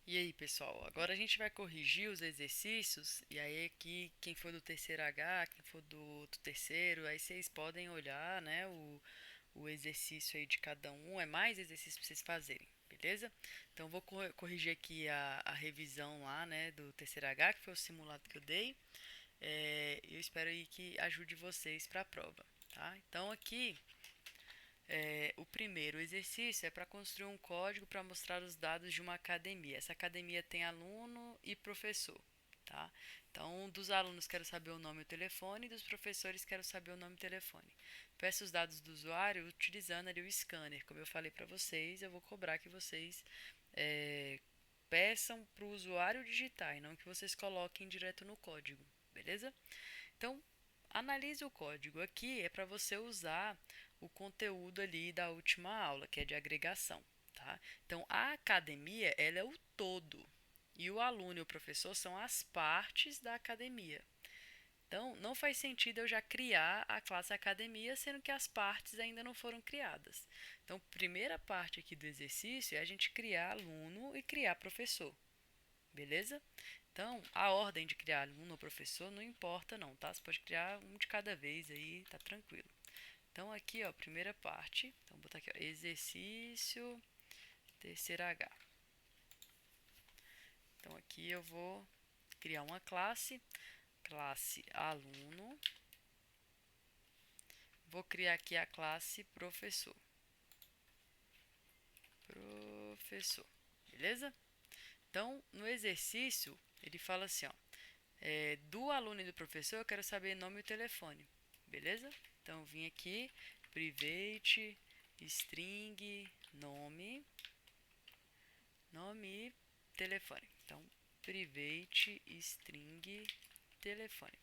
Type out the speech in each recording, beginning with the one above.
E aí, pessoal? Agora a gente vai corrigir os exercícios. E aí, aqui, quem for do terceiro H, quem for do terceiro, aí vocês podem olhar, né, o exercício aí de cada um. É mais exercício para vocês fazerem, beleza? Então, vou corrigir aqui a revisão lá, né, do terceiro H, que foi o simulado que eu dei. Eu espero aí que ajude vocês para a prova, tá? Então, aqui. O primeiro exercício é para construir um código para mostrar os dados de uma academia. Essa academia tem aluno e professor, tá? Então, dos alunos quero saber o nome e o telefone, dos professores quero saber o nome e o telefone. Peço os dados do usuário utilizando ali o scanner. Como eu falei para vocês, eu vou cobrar que vocês é, peçam para o usuário digitar e não que vocês coloquem direto no código, beleza? Então, analise o código. Aqui é para você usar o conteúdo ali da última aula, que é de agregação, tá? Então, a academia, ela é o todo. E o aluno e o professor são as partes da academia. Então, não faz sentido eu já criar a classe academia, sendo que as partes ainda não foram criadas. Então, primeira parte aqui do exercício é a gente criar aluno e criar professor. Beleza? Então, a ordem de criar aluno ou professor não importa não, tá? Você pode criar um de cada vez aí, tá tranquilo. Então, aqui, ó, primeira parte. Então, vou botar aqui, ó, exercício terceiro H. Então, aqui eu vou criar uma classe aluno. Vou criar aqui a classe professor. Professor, beleza? Então, no exercício, ele fala assim, ó, do aluno e do professor, eu quero saber nome e telefone, beleza? Então, vim aqui, private, string, nome e telefone. Então, private, string, telefone.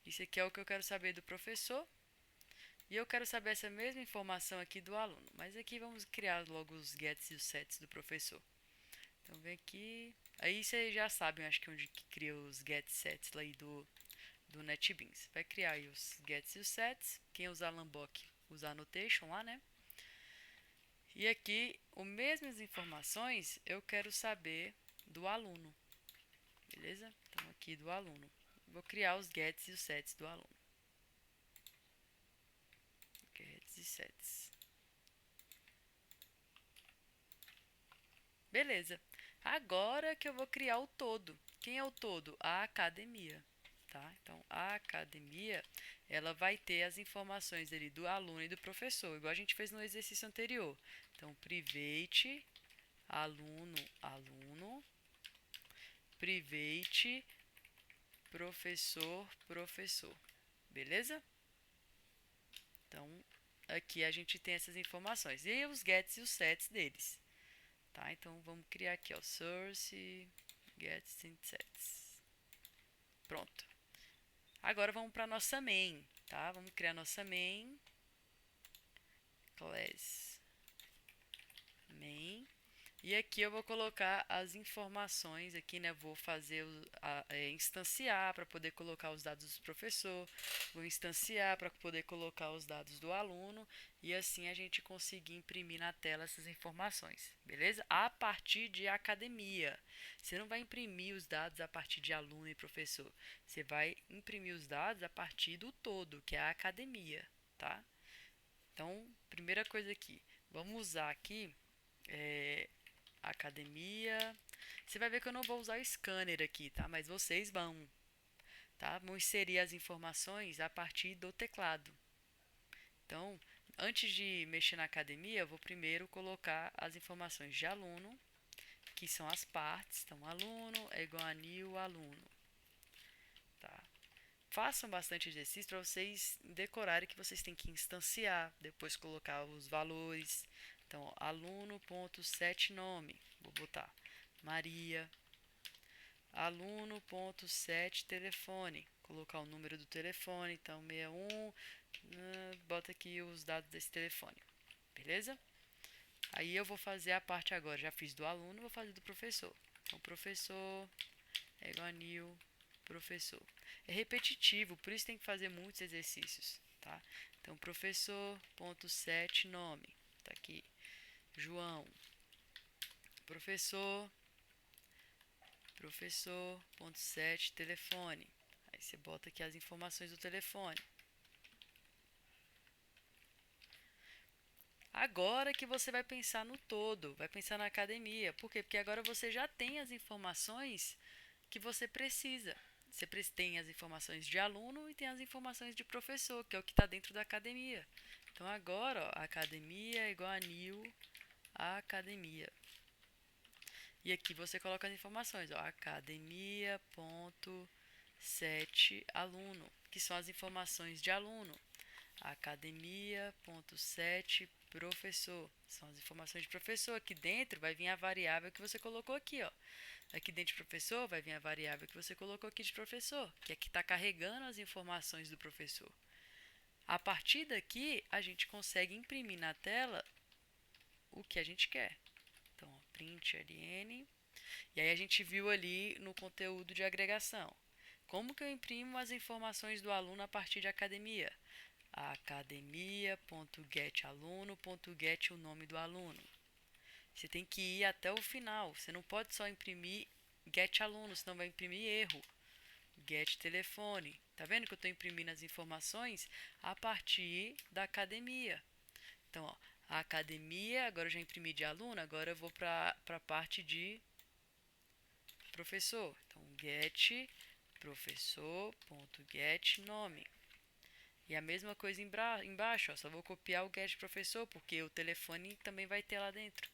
Isso aqui é o que eu quero saber do professor. E eu quero saber essa mesma informação aqui do aluno. Mas aqui vamos criar logo os gets e os sets do professor. Então, vem aqui. Aí vocês já sabem, acho que onde que cria os get sets lá aí do NetBeans. Vai criar aí os gets e os sets. Quem usar Lambok usa annotation lá, né? E aqui, as mesmas informações eu quero saber do aluno. Beleza? Então, aqui do aluno. Vou criar os gets e os sets do aluno. Gets e sets. Beleza. Agora que eu vou criar o todo. Quem é o todo? A academia. Tá? Então, a academia, ela vai ter as informações ali do aluno e do professor, igual a gente fez no exercício anterior. Então, private, aluno, aluno, private, professor, professor. Beleza? Então, aqui a gente tem essas informações. E aí os gets e os sets deles. Tá? Então, vamos criar aqui, ó, source, gets and sets. Pronto. Agora vamos para nossa main, tá? Vamos criar nossa main class main. E aqui eu vou colocar as informações aqui, né? Vou fazer instanciar para poder colocar os dados do professor, vou instanciar para poder colocar os dados do aluno e assim a gente conseguir imprimir na tela essas informações, beleza? A partir de academia. Você não vai imprimir os dados a partir de aluno e professor. Você vai imprimir os dados a partir do todo, que é a academia, tá? Então, primeira coisa aqui, vamos usar aqui academia. Você vai ver que eu não vou usar o scanner aqui, tá? Mas vocês vão, tá? Vão inserir as informações a partir do teclado. Então, antes de mexer na academia, eu vou primeiro colocar as informações de aluno, que são as partes. Então, aluno é igual a new aluno, tá? Façam bastante exercício para vocês decorarem que vocês têm que instanciar, depois colocar os valores. Então, aluno.setNome, vou botar Maria. Aluno.setTelefone, colocar o número do telefone, então 61, bota aqui os dados desse telefone, beleza? Aí eu vou fazer a parte agora, já fiz do aluno, vou fazer do professor. Então, professor é igual a new professor. É repetitivo, por isso tem que fazer muitos exercícios, tá? Então, professor.set nome, tá aqui, João. Professor professor.set telefone. Aí você bota aqui as informações do telefone. Agora que você vai pensar no todo, vai pensar na academia. Por quê? Porque agora você já tem as informações que você precisa. Você tem as informações de aluno e tem as informações de professor, que é o que está dentro da academia. Então agora, ó, academia é igual a new academia. E aqui você coloca as informações, ó, academia.set aluno, que são as informações de aluno. Academia.set professor, são as informações de professor. Aqui dentro vai vir a variável que você colocou aqui, ó. Aqui dentro de professor vai vir a variável que você colocou aqui de professor, que é que está carregando as informações do professor. A partir daqui, a gente consegue imprimir na tela o que a gente quer. Então, ó, print ln. E aí a gente viu ali no conteúdo de agregação. Como que eu imprimo as informações do aluno a partir de academia? Academia.getaluno.get o nome do aluno. Você tem que ir até o final. Você não pode só imprimir get aluno, senão vai imprimir erro. Get telefone. Tá vendo que eu estou imprimindo as informações a partir da academia? Então, ó, a academia, agora eu já imprimi de aluno, agora eu vou para a parte de professor. Então, get professor.get nome. E a mesma coisa embaixo, ó, só vou copiar o get professor, porque o telefone também vai ter lá dentro.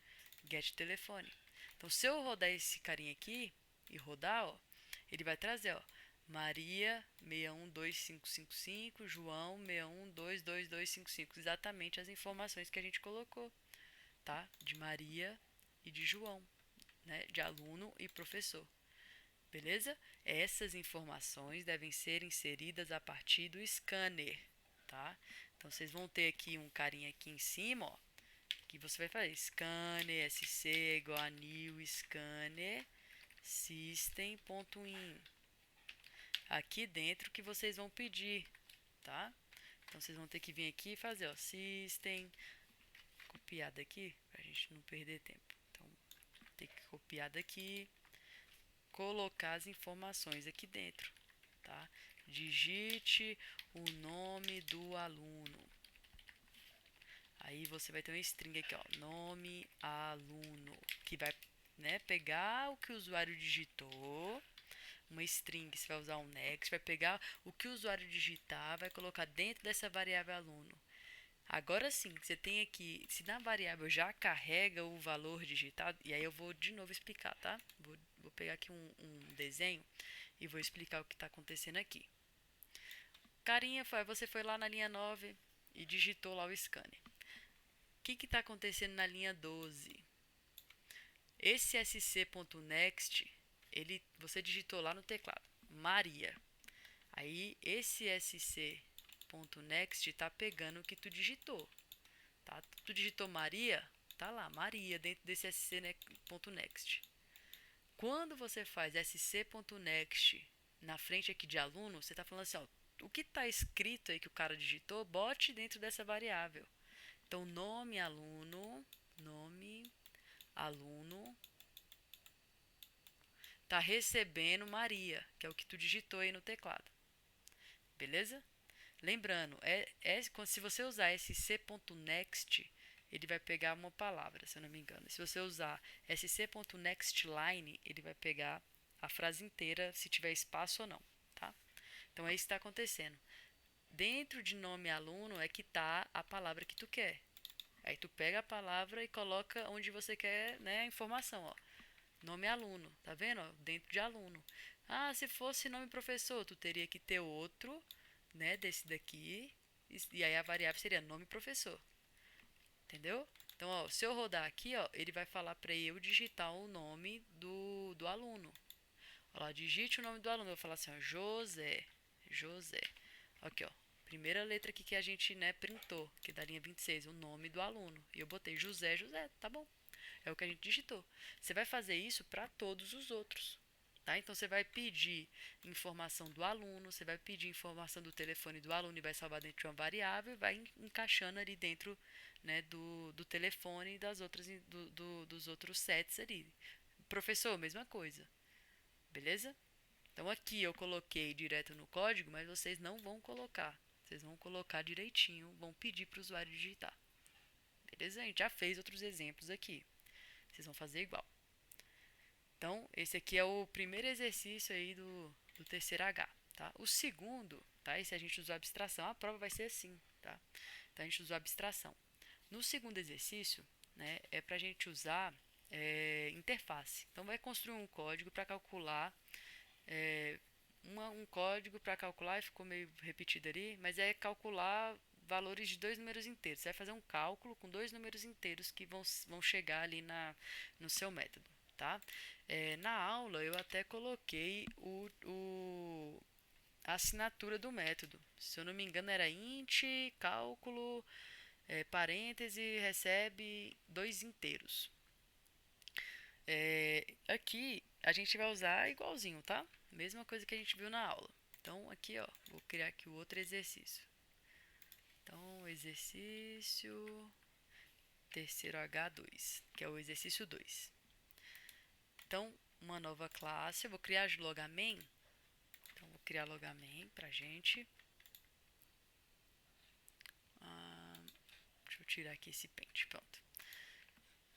Get telefone. Então, se eu rodar esse carinha aqui e rodar, ó, ele vai trazer, ó, Maria 612555, João 61222255, exatamente as informações que a gente colocou, tá? De Maria e de João, né? De aluno e professor. Beleza? Essas informações devem ser inseridas a partir do scanner, tá? Então vocês vão ter aqui um carinha aqui em cima, ó, que você vai fazer scanner sc igual a new scanner system.in. Aqui dentro que vocês vão pedir, tá? Então vocês vão ter que vir aqui e fazer, ó, system, copiar daqui, pra gente não perder tempo. Então, tem que copiar daqui, colocar as informações aqui dentro, tá? Digite o nome do aluno. Aí você vai ter uma string aqui, ó, nome aluno, que vai, né, pegar o que o usuário digitou. Uma string, você vai usar um next, vai pegar o que o usuário digitar, vai colocar dentro dessa variável aluno. Agora sim, você tem aqui, se na variável já carrega o valor digitado, e aí eu vou de novo explicar, tá? Vou pegar aqui um desenho e vou explicar o que está acontecendo aqui. Carinha, você foi lá na linha 9 e digitou lá o scanner. O que está acontecendo na linha 12? Esse sc.next, você digitou lá no teclado, Maria. Aí esse sc.next está pegando o que tu digitou. Tá? Tu digitou Maria, tá lá, Maria, dentro desse sc.next. Quando você faz sc.next na frente aqui de aluno, você está falando assim, ó, o que está escrito aí que o cara digitou, bote dentro dessa variável. Então, nome aluno tá recebendo Maria, que é o que tu digitou aí no teclado. Beleza? Lembrando, se você usar sc.next, ele vai pegar uma palavra, se eu não me engano. Se você usar sc.nextline, ele vai pegar a frase inteira, se tiver espaço ou não, tá? Então, é isso que está acontecendo. Dentro de nome aluno é que está a palavra que tu quer. Aí tu pega a palavra e coloca onde você quer, né, a informação, ó. Nome aluno, tá vendo? Ó, dentro de aluno. Ah, se fosse nome professor, tu teria que ter outro, né, desse daqui, e aí a variável seria nome professor. Entendeu? Então, ó, se eu rodar aqui, ó, ele vai falar para eu digitar o nome do aluno. Ó lá, digite o nome do aluno. Eu vou falar assim, ó, José. Aqui, ó. Primeira letra aqui que a gente, né, printou, que é da linha 26, o nome do aluno. E eu botei José, tá bom. É o que a gente digitou. Você vai fazer isso para todos os outros. Tá? Então, você vai pedir informação do aluno, você vai pedir informação do telefone do aluno e vai salvar dentro de uma variável e vai encaixando ali dentro, né, do telefone e dos outros sets ali. Professor, mesma coisa. beleza? Então aqui eu coloquei direto no código, mas vocês não vão colocar. Vocês vão colocar direitinho, vão pedir para o usuário digitar. Beleza? A gente já fez outros exemplos aqui. Vocês vão fazer igual. Então, esse aqui é o primeiro exercício aí do terceiro H, tá? O segundo, tá? E se a gente usar abstração, a prova vai ser assim, tá? Então, a gente usou abstração. No segundo exercício, né, é para a gente usar interface. Então, vai construir um código para calcular um código para calcular, ficou meio repetido ali, mas é calcular valores de dois números inteiros. Você vai fazer um cálculo com dois números inteiros que vão chegar ali no seu método, tá? Na aula eu até coloquei a assinatura do método. Se eu não me engano era int, cálculo, parêntese, recebe dois inteiros. Aqui a gente vai usar igualzinho, tá? Mesma coisa que a gente viu na aula. Então, aqui, ó, vou criar aqui o outro exercício. Então, exercício terceiro H2, que é o exercício 2. Então, uma nova classe, eu vou criar logamen. Então, vou criar logamen pra gente. Deixa eu tirar aqui esse pente, pronto.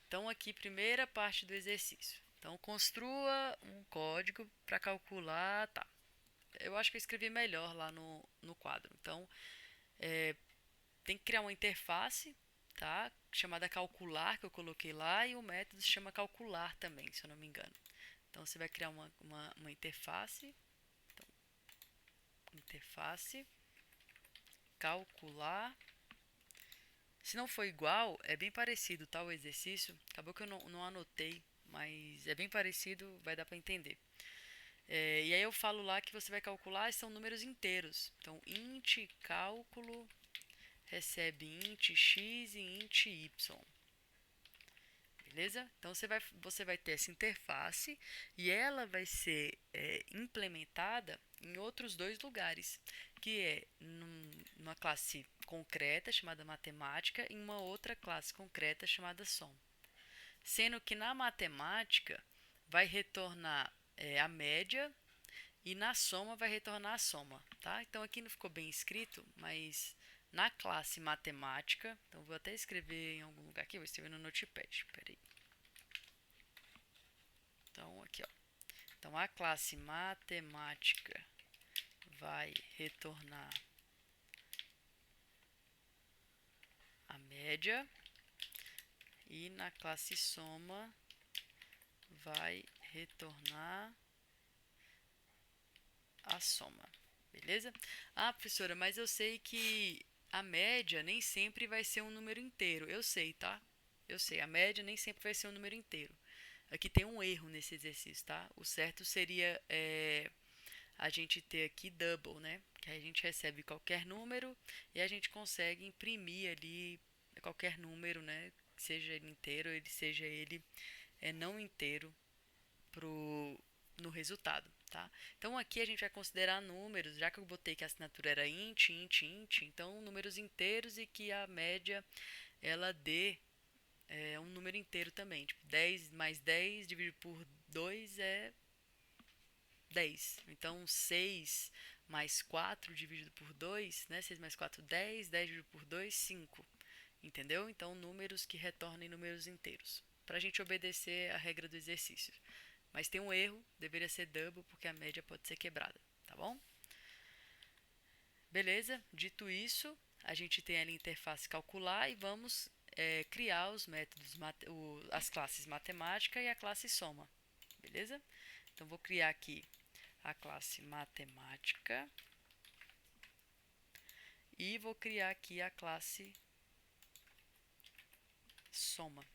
Então, aqui, primeira parte do exercício. Então, construa um código para calcular, tá? Eu acho que eu escrevi melhor lá no quadro. Então, tem que criar uma interface, tá? Chamada calcular, que eu coloquei lá, e o método se chama calcular também, se eu não me engano. Então, você vai criar uma interface. Então, interface, calcular. Se não for igual, é bem parecido, tá? O exercício. Acabou que eu não anotei, mas é bem parecido, vai dar para entender. E aí eu falo lá que você vai calcular, são números inteiros. Então, int cálculo recebe int x e int y. Beleza? Então, você vai ter essa interface e ela vai ser implementada em outros dois lugares, que é numa classe concreta chamada matemática e uma outra classe concreta chamada som. Sendo que na matemática vai retornar a média e na soma vai retornar a soma, tá? Então aqui não ficou bem escrito, mas na classe matemática, então vou até escrever em algum lugar aqui, vou escrever no Notepad, peraí. Então aqui, ó. Então a classe matemática vai retornar a média e na classe soma vai retornar a soma, beleza? Ah, professora, mas eu sei que a média nem sempre vai ser um número inteiro. Eu sei, tá? Eu sei, a média nem sempre vai ser um número inteiro. Aqui tem um erro nesse exercício, tá? O certo seria a gente ter aqui double, né? Que a gente recebe qualquer número e a gente consegue imprimir ali qualquer número, né? Seja ele inteiro, seja ele não inteiro no resultado, tá? Então aqui a gente vai considerar números, já que eu botei que a assinatura era int, então números inteiros e que a média ela dê um número inteiro também. Tipo, 10 mais 10 dividido por 2 é 10. Então 6 mais 4 dividido por 2, né? 6 mais 4, 10. 10 dividido por 2, 5. Entendeu? Então números que retornem números inteiros. Para a gente obedecer a regra do exercício. Mas tem um erro, deveria ser double, porque a média pode ser quebrada, tá bom? Beleza? Dito isso, a gente tem ali a interface calcular e vamos criar os métodos, as classes matemática e a classe soma, beleza? Então, vou criar aqui a classe matemática e vou criar aqui a classe soma.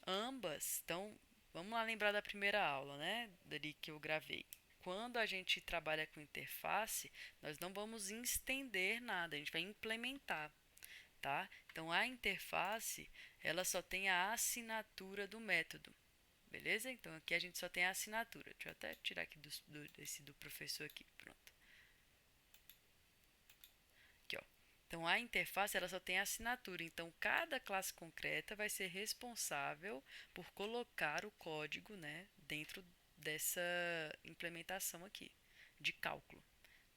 Ambas, então, vamos lá lembrar da primeira aula, né? Dali que eu gravei. Quando a gente trabalha com interface, nós não vamos estender nada, a gente vai implementar, tá? Então, a interface, ela só tem a assinatura do método, beleza? Então, aqui a gente só tem a assinatura. Deixa eu até tirar aqui desse do professor aqui, pronto. Aqui, ó. Então, a interface ela só tem a assinatura. Então, cada classe concreta vai ser responsável por colocar o código, né, dentro dessa implementação aqui, de cálculo.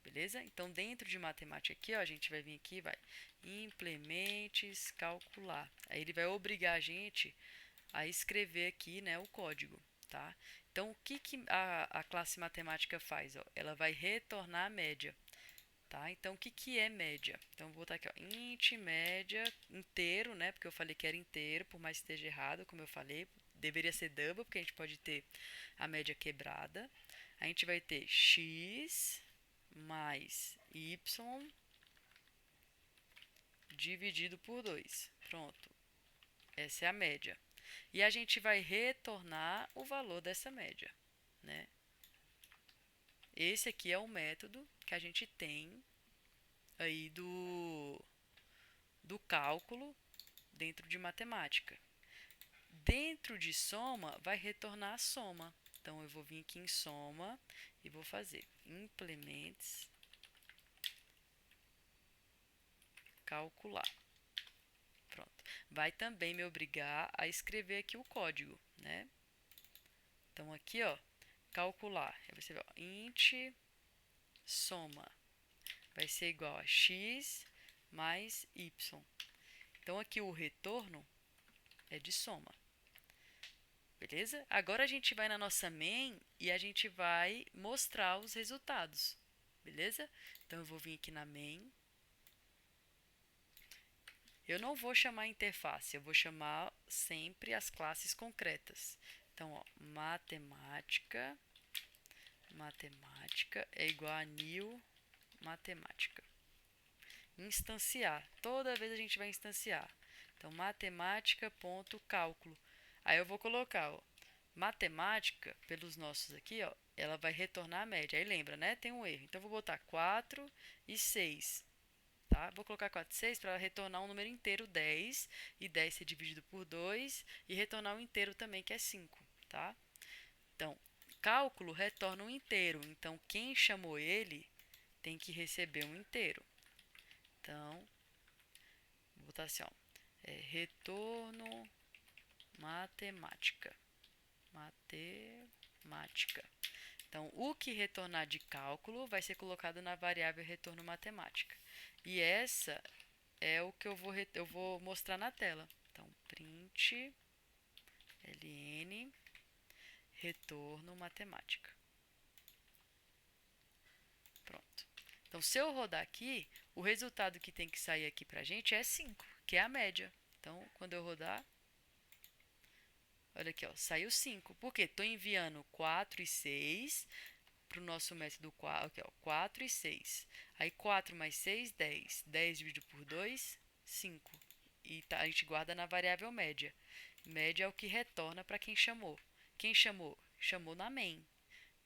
Beleza? Então, dentro de matemática aqui, ó, a gente vai vir aqui, vai implementes calcular. Aí ele vai obrigar a gente a escrever aqui, né, o código, tá? Então, o que, que a classe matemática faz? Ó? Ela vai retornar a média, tá? Então, o que, que é média? Então, vou botar aqui, ó, int média inteiro, né? Porque eu falei que era inteiro, por mais que esteja errado, como eu falei, deveria ser double, porque a gente pode ter a média quebrada. A gente vai ter x mais y dividido por 2. Pronto. Essa é a média. E a gente vai retornar o valor dessa média, né? Esse aqui é o método que a gente tem aí do cálculo dentro de matemática. Dentro de soma, vai retornar a soma. Então, eu vou vir aqui em soma e vou fazer implements calcular. Pronto. Vai também me obrigar a escrever aqui o código, né? Então, aqui, ó, calcular. Aí você vê, ó, int soma vai ser igual a x mais y. Então, aqui o retorno é de soma. Beleza? Agora a gente vai na nossa main e a gente vai mostrar os resultados. Beleza? Então, eu vou vir aqui na main. Eu não vou chamar interface, eu vou chamar sempre as classes concretas. Então, ó, matemática é igual a new matemática. Instanciar. Toda vez a gente vai instanciar. Então, matemática.cálculo. Aí eu vou colocar, ó, matemática, pelos nossos aqui, ó, ela vai retornar a média. Aí lembra, né? Tem um erro. Então, eu vou botar 4 e 6. Tá? Vou colocar 4 e 6 para retornar um número inteiro, 10. E 10 ser dividido por 2. E retornar um inteiro também, que é 5. Tá? Então, cálculo retorna um inteiro. Então, quem chamou ele tem que receber um inteiro. Então, vou botar assim, ó, retorno matemática. Matemática. Então, o que retornar de cálculo vai ser colocado na variável retorno matemática. E essa é o que eu vou mostrar na tela. Então, print ln retorno matemática. Pronto. Então, se eu rodar aqui, o resultado que tem que sair aqui pra gente é 5, que é a média. Então, quando eu rodar, olha aqui, ó, saiu 5. Por quê? Estou enviando 4 e 6 para o nosso método 4, aqui, ó, 4 e 6. Aí 4 mais 6, 10. 10 dividido por 2, 5. E tá, a gente guarda na variável média. Média é o que retorna para quem chamou. Quem chamou? Chamou na main.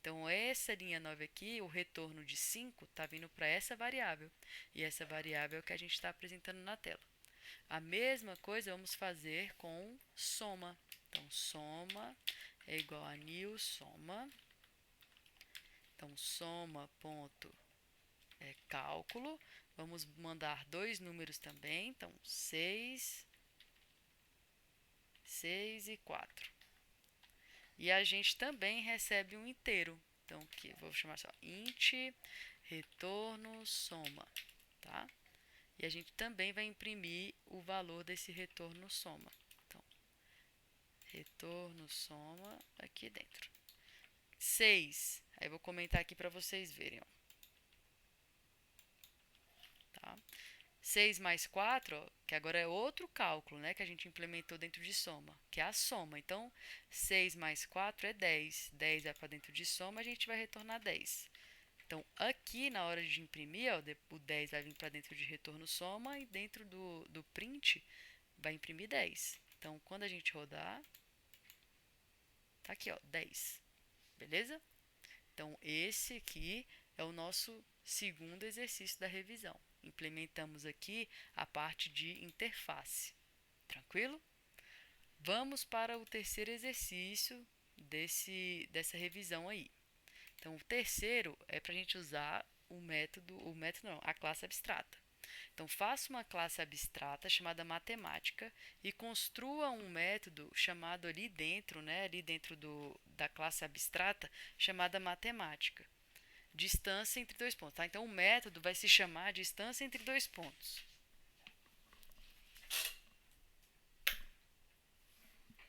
Então, essa linha 9 aqui, o retorno de 5, está vindo para essa variável. E essa variável é o que a gente está apresentando na tela. A mesma coisa vamos fazer com soma. Então, soma é igual a new soma. Então, soma ponto cálculo. Vamos mandar dois números também. Então, 6 e 4. E a gente também recebe um inteiro. Então, aqui, vou chamar só int retorno soma, tá? E a gente também vai imprimir o valor desse retorno soma. Então, retorno soma aqui dentro. 6. Aí eu vou comentar aqui para vocês verem, ó. Tá? 6 mais 4, ó, que agora é outro cálculo, né, que a gente implementou dentro de soma, que é a soma. Então, 6 mais 4 é 10. 10 vai para dentro de soma, a gente vai retornar 10. Então, aqui na hora de imprimir, ó, o 10 vai vir para dentro de retorno soma e dentro do print vai imprimir 10. Então, quando a gente rodar, tá aqui, ó, 10. Beleza? Então, esse aqui é o nosso segundo exercício da revisão. Implementamos aqui a parte de interface. Tranquilo? Vamos para o terceiro exercício dessa revisão aí. Então, o terceiro é para a gente usar a classe abstrata. Então, faça uma classe abstrata chamada matemática e construa um método chamado ali dentro, né, ali dentro da classe abstrata, chamada matemática. Distância entre dois pontos, tá? Então, o método vai se chamar distância entre dois pontos.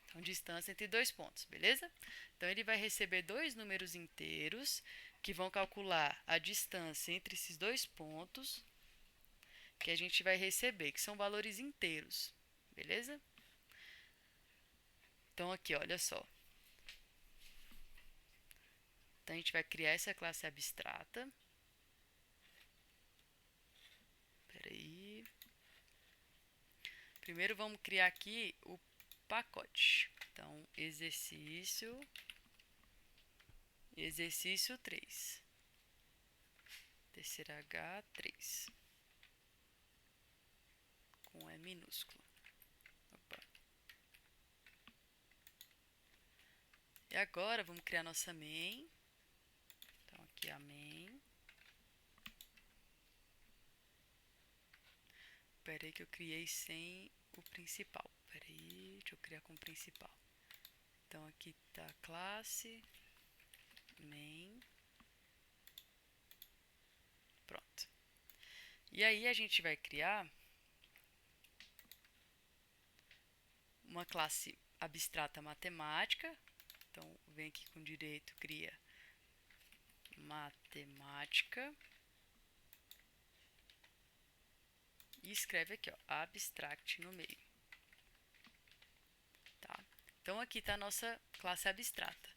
Então, distância entre dois pontos, beleza? Então, ele vai receber dois números inteiros que vão calcular a distância entre esses dois pontos que a gente vai receber, que são valores inteiros, beleza? Então, aqui, olha só. Então, a gente vai criar essa classe abstrata. Espera aí. Primeiro, vamos criar aqui o pacote. Então, exercício 3. Terceira H3. Com E minúsculo. Opa. E agora, vamos criar nossa main. Então, aqui a main. Espera aí que eu criei sem o principal. Espera aí, deixa eu criar com o principal. Então, aqui tá a classe, main. Pronto. E aí, a gente vai criar uma classe abstrata matemática. Então, vem aqui com direito, cria matemática. E escreve aqui, ó, abstract no meio. Tá? Então, aqui está a nossa classe abstrata.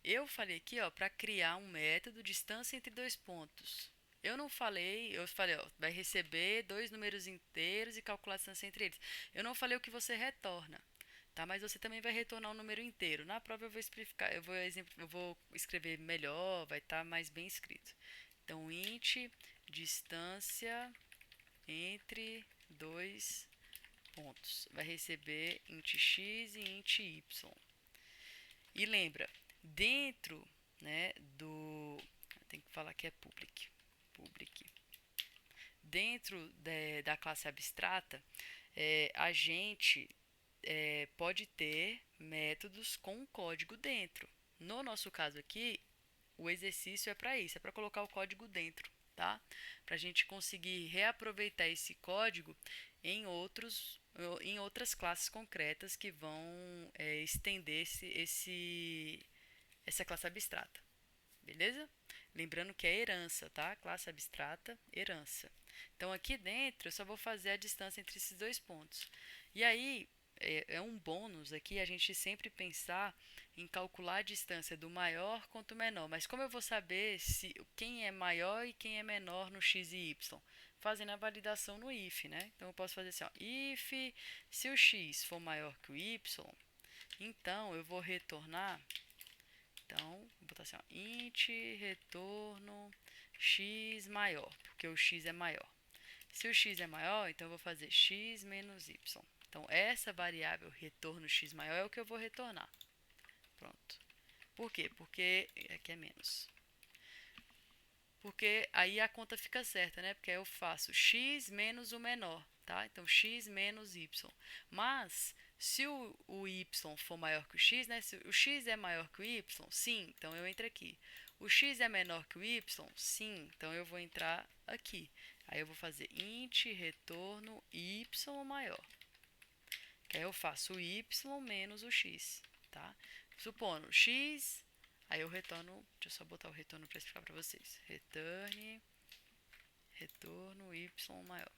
Eu falei aqui, ó, para criar um método distância entre dois pontos. Eu falei, ó, vai receber dois números inteiros e calcular a distância entre eles. Eu não falei o que você retorna, tá? Mas você também vai retornar um número inteiro. Na prova eu vou explicar, eu vou escrever melhor, vai estar mais bem escrito. Então, int distância entre dois pontos. Vai receber int x e int y. E lembra, dentro, né, tem que falar que é public. Dentro da classe abstrata, a gente pode ter métodos com código dentro. No nosso caso aqui, o exercício é para isso, é para colocar o código dentro, tá? Para a gente conseguir reaproveitar esse código em outras classes concretas que vão estender essa classe abstrata, beleza? Lembrando que é herança, tá? Classe abstrata, herança. Então, aqui dentro, eu só vou fazer a distância entre esses dois pontos. E aí, é um bônus aqui a gente sempre pensar em calcular a distância do maior quanto menor. Mas como eu vou saber quem é maior e quem é menor no x e y? Fazendo a validação no if, né? Então, eu posso fazer assim, ó, if, se o x for maior que o y, então eu vou retornar. Então, vou botar assim, ó, int retorno x maior, porque o x é maior. Se o x é maior, então eu vou fazer x menos y. Então, essa variável retorno x maior é o que eu vou retornar. Pronto. Por quê? Porque aqui é menos. Porque aí a conta fica certa, né? Porque aí eu faço x menos o menor, tá? Então, x menos y. Mas, se o y for maior que o x, né? Se o x é maior que o y, sim, então eu entro aqui. O x é menor que o y, sim, então eu vou entrar aqui. Aí eu vou fazer int retorno y maior. Que aí eu faço o y menos o x, tá? Supondo x, aí eu retorno, deixa eu só botar o retorno para explicar para vocês. Retorno y maior.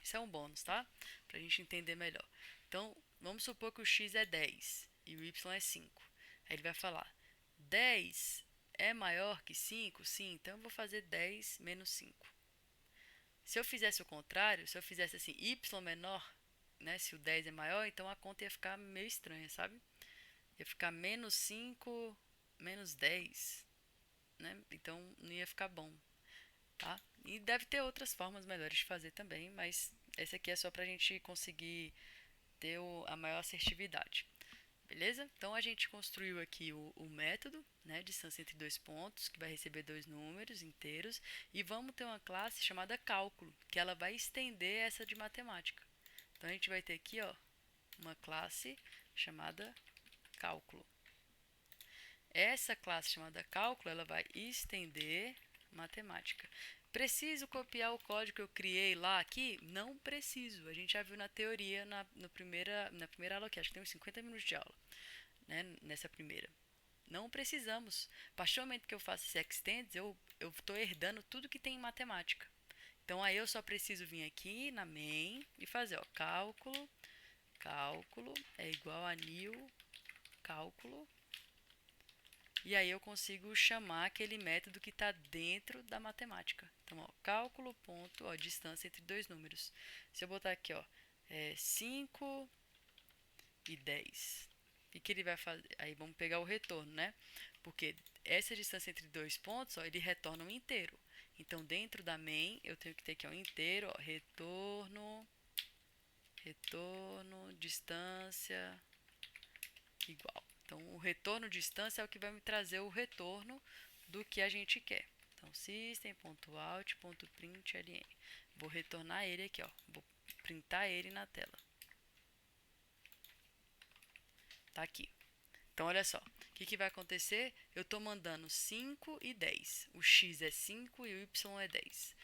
Isso é um bônus, tá? Pra gente entender melhor. Então, vamos supor que o x é 10 e o y é 5. Aí ele vai falar, 10 é maior que 5? Sim, então eu vou fazer 10 menos 5. Se eu fizesse o contrário, se eu fizesse assim, y menor, né, se o 10 é maior, então a conta ia ficar meio estranha, sabe? Ia ficar menos 5, menos 10, né? Então não ia ficar bom, tá? E deve ter outras formas melhores de fazer também, mas essa aqui é só pra gente conseguir ter a maior assertividade. Beleza? Então a gente construiu aqui o método, né, distância entre dois pontos, que vai receber dois números inteiros, e vamos ter uma classe chamada cálculo, que ela vai estender essa de matemática. Então a gente vai ter aqui, ó, uma classe chamada cálculo. Essa classe chamada cálculo, ela vai estender matemática. Preciso copiar o código que eu criei lá aqui? Não preciso. A gente já viu na teoria na primeira aula aqui, acho que tem uns 50 minutos de aula, né, nessa primeira. Não precisamos. A partir do momento que eu faço esse extends, eu estou herdando tudo que tem em matemática. Então aí eu só preciso vir aqui na main e fazer, ó, cálculo é igual a new cálculo. E aí eu consigo chamar aquele método que está dentro da matemática. Então, ó, cálculo ponto, ó, distância entre dois números. Se eu botar aqui, ó, 5 e 10. O que ele vai fazer? Aí vamos pegar o retorno, né? Porque essa distância entre dois pontos, ó, ele retorna um inteiro. Então, dentro da main, eu tenho que ter aqui um inteiro, ó, retorno, distância igual. Então, o retorno distância é o que vai me trazer o retorno do que a gente quer. Então, system.out.println. Vou retornar ele aqui, ó. Vou printar ele na tela. Tá aqui. Então, olha só. O que vai acontecer? Eu estou mandando 5 e 10. O x é 5 e o y é 10.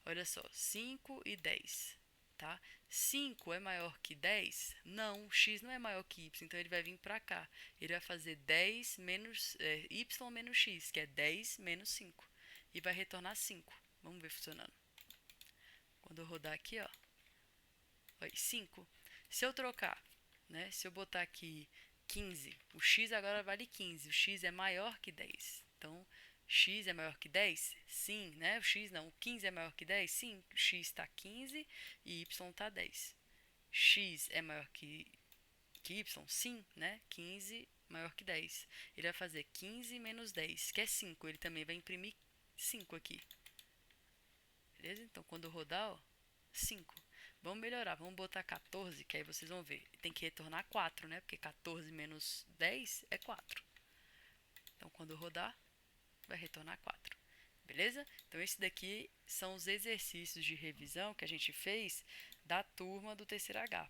Olha só, 5 e 10. Tá? 5 é maior que 10? Não, x não é maior que y, então ele vai vir para cá. Ele vai fazer 10 menos y menos x, que é 10 menos 5. E vai retornar 5. Vamos ver funcionando. Quando eu rodar aqui, ó, 5. Se eu trocar, né, se eu botar aqui 15, o x agora vale 15, o x é maior que 10. Então, x é maior que 10? Sim, né? O x não, o 15 é maior que 10? Sim, o x está 15 e y está 10. X é maior que y? Sim, né? 15 maior que 10. Ele vai fazer 15 menos 10, que é 5. Ele também vai imprimir 5 aqui. Beleza? Então, quando eu rodar, ó, 5. Vamos melhorar, vamos botar 14, que aí vocês vão ver. Tem que retornar 4, né? Porque 14 menos 10 é 4. Então, quando eu rodar, vai retornar 4. Beleza? Então, esse daqui são os exercícios de revisão que a gente fez da turma do terceiro H,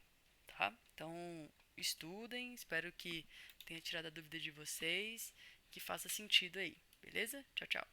tá? Então, estudem, espero que tenha tirado a dúvida de vocês, que faça sentido aí, beleza? Tchau, tchau.